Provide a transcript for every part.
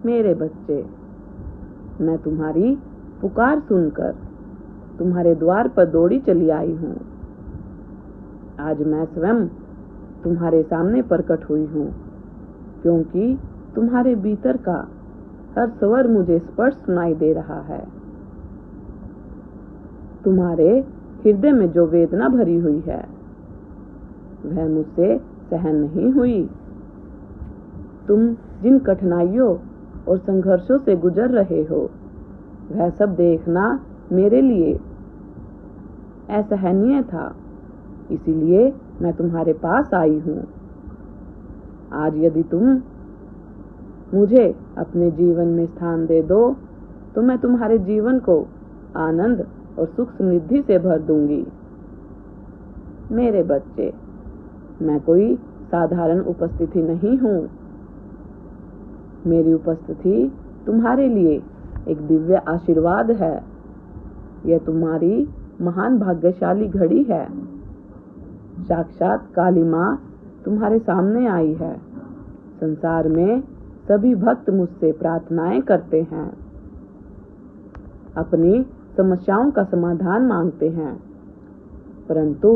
मेरे बच्चे, मैं तुम्हारी पुकार सुनकर तुम्हारे द्वार पर दौड़ी चली आई हूँ। आज मैं स्वयं तुम्हारे सामने प्रकट हुई हूँ, क्योंकि तुम्हारे भीतर का हर स्वर मुझे स्पष्ट सुनाई दे रहा है। तुम्हारे हृदय में जो वेदना भरी हुई है वह मुझसे सहन नहीं हुई। तुम जिन कठिनाइयों और संघर्षों से गुजर रहे हो वह सब देखना मेरे लिए असहनीय था, इसीलिए मैं तुम्हारे पास आई हूँ। आज यदि तुम मुझे अपने जीवन में स्थान दे दो तो मैं तुम्हारे जीवन को आनंद और सुख समृद्धि से भर दूंगी। मेरे बच्चे, मैं कोई साधारण उपस्थिति नहीं हूँ। मेरी उपस्थिति तुम्हारे लिए एक दिव्य आशीर्वाद है। यह तुम्हारी महान भाग्यशाली घड़ी है। साक्षात काली माँ तुम्हारे सामने आई है। संसार में सभी भक्त मुझसे प्रार्थनाएं करते हैं, अपनी समस्याओं का समाधान मांगते हैं, परंतु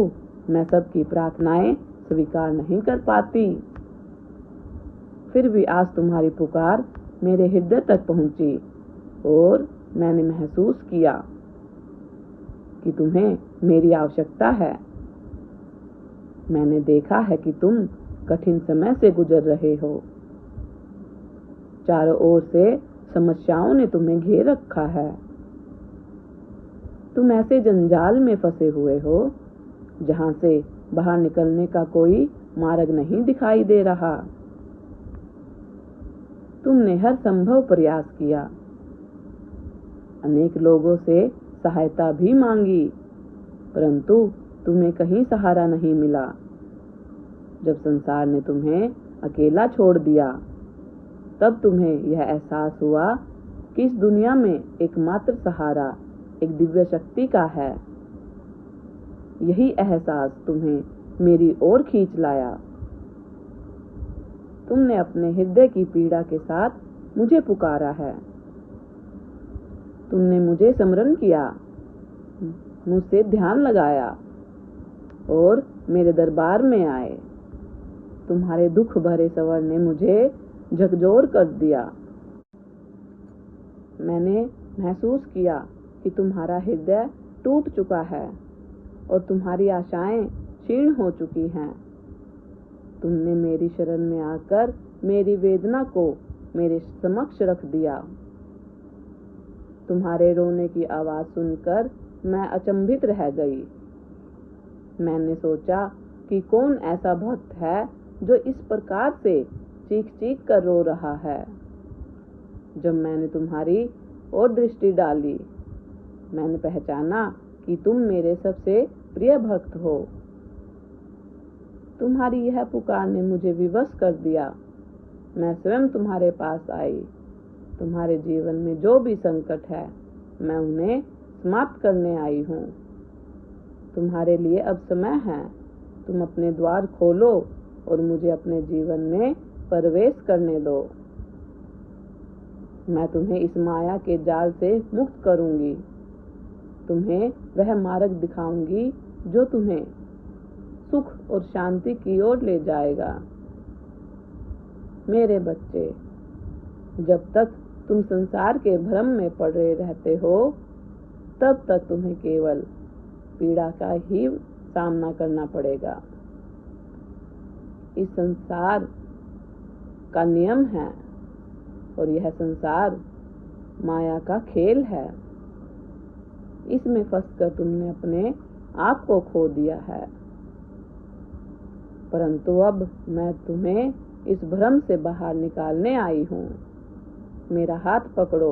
मैं सबकी प्रार्थनाएं स्वीकार नहीं कर पाती। फिर भी आज तुम्हारी पुकार मेरे हृदय तक पहुंची और मैंने महसूस किया कि तुम्हें मेरी आवश्यकता है। मैंने देखा है कि तुम कठिन समय से गुजर रहे हो। चारों ओर से समस्याओं ने तुम्हें घेर रखा है। तुम ऐसे जंजाल में फंसे हुए हो जहां से बाहर निकलने का कोई मार्ग नहीं दिखाई दे रहा। तुमने हर संभव प्रयास किया, अनेक लोगों से सहायता भी मांगी, परंतु तुम्हें कहीं सहारा नहीं मिला। जब संसार ने तुम्हें अकेला छोड़ दिया तब तुम्हें यह एहसास हुआ कि इस दुनिया में एकमात्र सहारा एक दिव्य शक्ति का है। यही एहसास तुम्हें मेरी ओर खींच लाया। तुमने अपने हृदय की पीड़ा के साथ मुझे पुकारा है। तुमने मुझे स्मरण किया, मुझसे ध्यान लगाया और मेरे दरबार में आए। तुम्हारे दुख भरे स्वर ने मुझे झकझोर कर दिया। मैंने महसूस किया कि तुम्हारा हृदय टूट चुका है और तुम्हारी आशाएं क्षीण हो चुकी हैं। तुमने मेरी शरण में आकर मेरी वेदना को मेरे समक्ष रख दिया। तुम्हारे रोने की आवाज सुनकर मैं अचंभित रह गई। मैंने सोचा कि कौन ऐसा भक्त है जो इस प्रकार से चीख चीख कर रो रहा है। जब मैंने तुम्हारी ओर दृष्टि डाली, मैंने पहचाना कि तुम मेरे सबसे प्रिय भक्त हो। तुम्हारी यह पुकार ने मुझे विवश कर दिया। मैं स्वयं तुम्हारे पास आई। तुम्हारे जीवन में जो भी संकट है मैं उन्हें समाप्त करने आई हूँ। तुम्हारे लिए अब समय है। तुम अपने द्वार खोलो और मुझे अपने जीवन में प्रवेश करने दो। मैं तुम्हें इस माया के जाल से मुक्त करूंगी। तुम्हें वह मार्ग दिखाऊंगी जो तुम्हें सुख और शांति की ओर ले जाएगा। मेरे बच्चे, जब तक तुम संसार के भ्रम में पड़े रहते हो तब तक तुम्हें केवल पीड़ा का ही सामना करना पड़ेगा। इस संसार का नियम है और यह संसार माया का खेल है। इसमें फंसकर तुमने अपने आप को खो दिया है, परंतु अब मैं तुम्हें इस भ्रम से बाहर निकालने आई हूँ। मेरा हाथ पकड़ो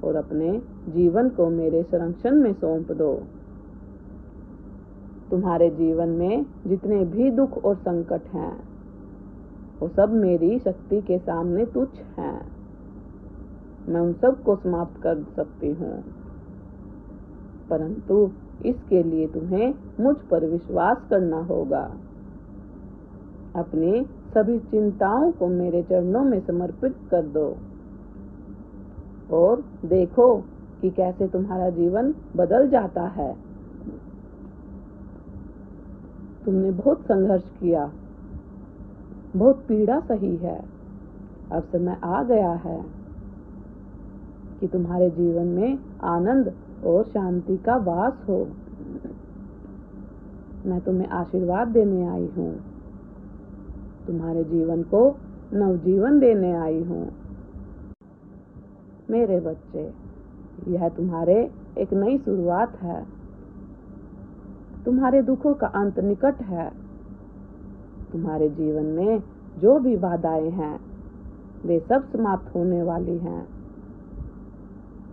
और अपने जीवन को मेरे संरक्षण में सौंप दो। तुम्हारे जीवन में जितने भी दुख और संकट हैं वो सब मेरी शक्ति के सामने तुच्छ हैं। मैं उन सब को समाप्त कर सकती हूँ, परंतु इसके लिए तुम्हें मुझ पर विश्वास करना होगा। अपनी सभी चिंताओं को मेरे चरणों में समर्पित कर दो और देखो कि कैसे तुम्हारा जीवन बदल जाता है। तुमने बहुत संघर्ष किया, बहुत पीड़ा सही है। अब समय आ गया है कि तुम्हारे जीवन में आनंद और शांति का वास हो। मैं तुम्हें आशीर्वाद देने आई हूँ, तुम्हारे जीवन को नवजीवन देने आई हूँ। मेरे बच्चे, यह तुम्हारे एक नई शुरुआत है। तुम्हारे दुखों का अंत निकट है। तुम्हारे जीवन में जो भी बाधाएं हैं वे सब समाप्त होने वाली हैं।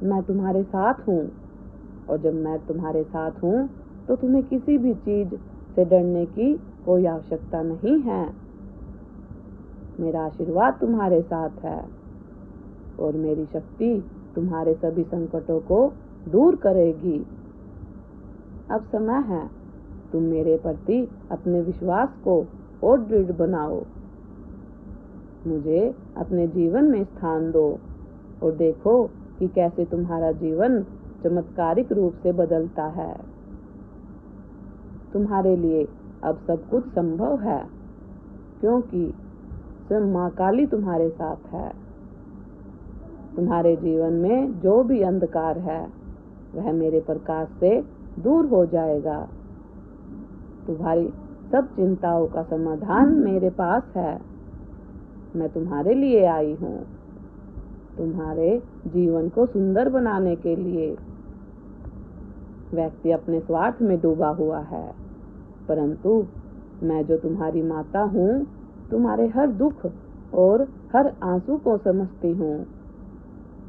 मैं तुम्हारे साथ हूँ, और जब मैं तुम्हारे साथ हूँ तो तुम्हें किसी भी चीज से डरने की कोई आवश्यकता नहीं है। मेरा आशीर्वाद तुम्हारे साथ है और मेरी शक्ति तुम्हारे सभी संकटों को दूर करेगी। अब समय है तुम मेरे प्रति अपने विश्वास को और दृढ़ बनाओ। मुझे अपने जीवन में स्थान दो और देखो कि कैसे तुम्हारा जीवन चमत्कारिक रूप से बदलता है। तुम्हारे लिए अब सब कुछ संभव है, क्योंकि स्वयं माँ काली तुम्हारे साथ है। तुम्हारे जीवन में जो भी अंधकार है वह मेरे प्रकाश से दूर हो जाएगा। तुम्हारी सब चिंताओं का समाधान मेरे पास है। मैं तुम्हारे लिए आई हूँ, तुम्हारे जीवन को सुंदर बनाने के लिए। व्यक्ति अपने स्वार्थ में डूबा हुआ है, परंतु मैं जो तुम्हारी माता हूँ तुम्हारे हर दुख और हर आंसू को समझती हूँ।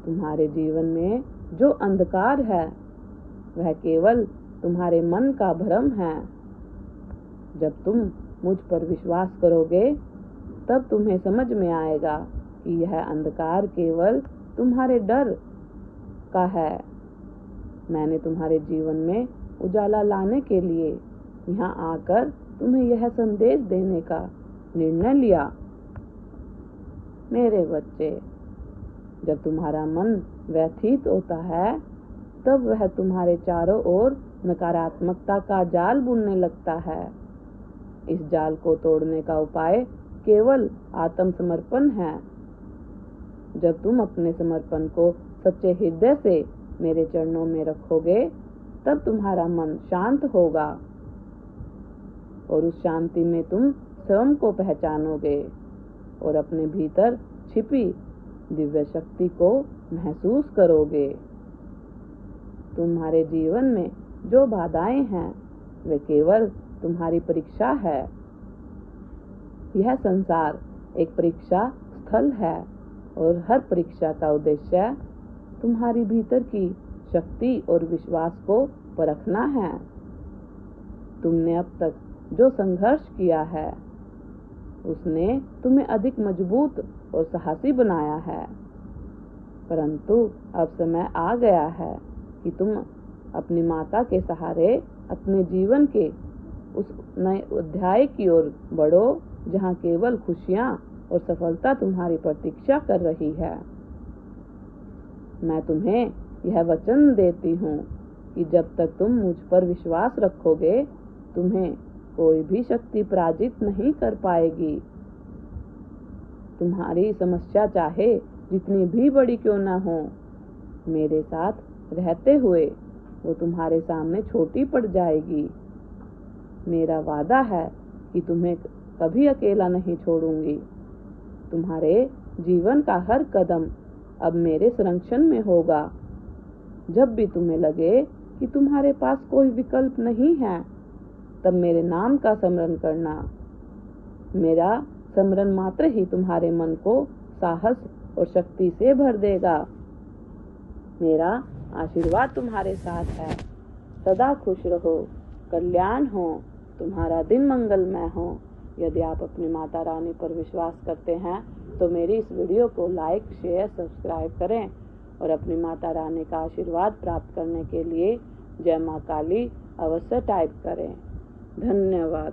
तुम्हारे जीवन में जो अंधकार है वह केवल तुम्हारे मन का भ्रम है। जब तुम मुझ पर विश्वास करोगे तब तुम्हें समझ में आएगा कि यह अंधकार केवल तुम्हारे डर का है। मैंने तुम्हारे जीवन में उजाला लाने के लिए यहाँ आकर तुम्हें यह संदेश देने का निर्णय लिया। मेरे बच्चे, जब तुम्हारा मन व्यथित होता है तब वह तुम्हारे चारों ओर नकारात्मकता का जाल बुनने लगता है। इस जाल को तोड़ने का उपाय केवल आत्मसमर्पण है। जब तुम अपने समर्पण को सच्चे हृदय से मेरे चरणों में रखोगे तब तुम्हारा मन शांत होगा और उस शांति में तुम स्वयं को पहचानोगे और अपने भीतर छिपी दिव्य शक्ति को महसूस करोगे। तुम्हारे जीवन में जो बाधाएं हैं वे केवल तुम्हारी परीक्षा है। यह संसार एक परीक्षा स्थल है और हर परीक्षा का उद्देश्य तुम्हारी भीतर की शक्ति और विश्वास को परखना है। तुमने अब तक जो संघर्ष किया है उसने तुम्हें अधिक मजबूत और साहसी बनाया है, परंतु अब समय आ गया है कि तुम अपनी माता के सहारे अपने जीवन के उस नए अध्याय की ओर बढ़ो जहाँ केवल खुशियाँ और सफलता तुम्हारी प्रतीक्षा कर रही है। मैं तुम्हें यह वचन देती हूँ कि जब तक तुम मुझ पर विश्वास रखोगे तुम्हें कोई भी शक्ति पराजित नहीं कर पाएगी। तुम्हारी समस्या चाहे जितनी भी बड़ी क्यों न हो, मेरे साथ रहते हुए वो तुम्हारे सामने छोटी पड़ जाएगी। मेरा वादा है कि तुम्हें कभी अकेला नहीं छोड़ूंगी। तुम्हारे जीवन का हर कदम अब मेरे संरक्षण में होगा। जब भी तुम्हें लगे कि तुम्हारे पास कोई विकल्प नहीं है तब मेरे नाम का स्मरण करना। मेरा स्मरण मात्र ही तुम्हारे मन को साहस और शक्ति से भर देगा। मेरा आशीर्वाद तुम्हारे साथ है। सदा खुश रहो, कल्याण हो, तुम्हारा दिन मंगलमय हो। यदि आप अपनी माता रानी पर विश्वास करते हैं तो मेरी इस वीडियो को लाइक, शेयर, सब्सक्राइब करें और अपनी माता रानी का आशीर्वाद प्राप्त करने के लिए जय माँ काली अवश्य टाइप करें। धन्यवाद।